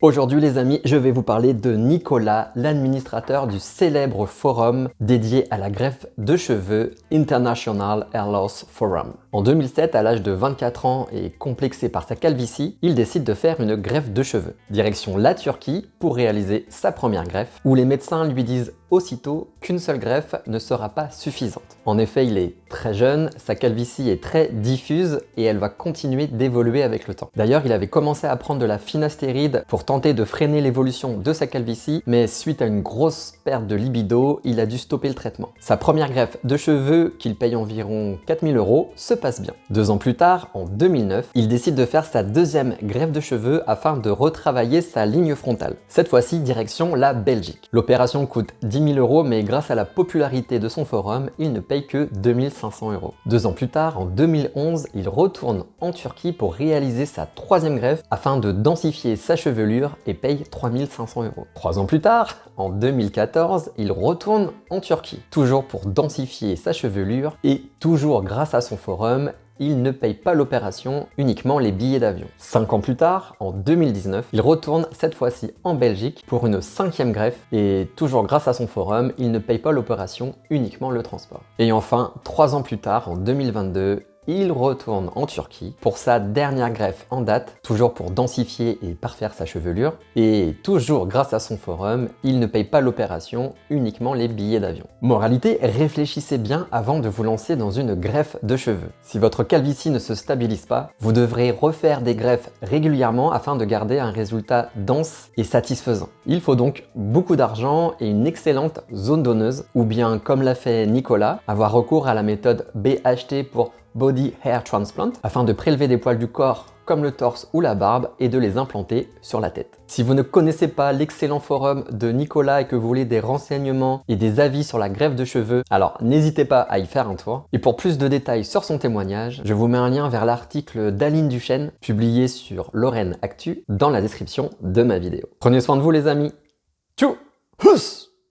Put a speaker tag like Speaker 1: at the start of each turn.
Speaker 1: Aujourd'hui les amis, je vais vous parler de Nicolas, l'administrateur du célèbre forum dédié à la greffe de cheveux International Hair Loss Forum. En 2007, à l'âge de 24 ans et complexé par sa calvitie, il décide de faire une greffe de cheveux. Direction la Turquie pour réaliser sa première greffe, où les médecins lui disent aussitôt qu'une seule greffe ne sera pas suffisante. En effet, il est très jeune, sa calvitie est très diffuse et elle va continuer d'évoluer avec le temps. D'ailleurs, il avait commencé à prendre de la finastéride pour tenter de freiner l'évolution de sa calvitie, mais suite à une grosse perte de libido, il a dû stopper le traitement. Sa première greffe de cheveux, qu'il paye environ 4000 €, se passe bien. 2 ans plus tard, en 2009, il décide de faire sa deuxième greffe de cheveux afin de retravailler sa ligne frontale. Cette fois-ci, direction la Belgique. L'opération coûte 10 000 €, mais grâce à la popularité de son forum, il ne paye que 2500 €. 2 ans plus tard, en 2011, il retourne en Turquie pour réaliser sa troisième greffe afin de densifier sa chevelure et paye 3500 €. 3 ans plus tard, en 2014, il retourne en Turquie, toujours pour densifier sa chevelure et toujours grâce à son forum, il ne paye pas l'opération, uniquement les billets d'avion. 5 ans plus tard, en 2019, il retourne cette fois-ci en Belgique pour une 5e greffe et toujours grâce à son forum, il ne paye pas l'opération, uniquement le transport. Et enfin, 3 ans plus tard, en 2022, il retourne en Turquie pour sa dernière greffe en date, toujours pour densifier et parfaire sa chevelure. Et toujours grâce à son forum, il ne paye pas l'opération, uniquement les billets d'avion. Moralité, réfléchissez bien avant de vous lancer dans une greffe de cheveux. Si votre calvitie ne se stabilise pas, vous devrez refaire des greffes régulièrement afin de garder un résultat dense et satisfaisant. Il faut donc beaucoup d'argent et une excellente zone donneuse, ou bien comme l'a fait Nicolas, avoir recours à la méthode BHT pour Body Hair Transplant, afin de prélever des poils du corps comme le torse ou la barbe et de les implanter sur la tête. Si vous ne connaissez pas l'excellent forum de Nicolas et que vous voulez des renseignements et des avis sur la greffe de cheveux, alors n'hésitez pas à y faire un tour. Et pour plus de détails sur son témoignage, je vous mets un lien vers l'article d'Aline Duchesne, publié sur Lorraine Actu, dans la description de ma vidéo. Prenez soin de vous les amis. Tchou! Huss!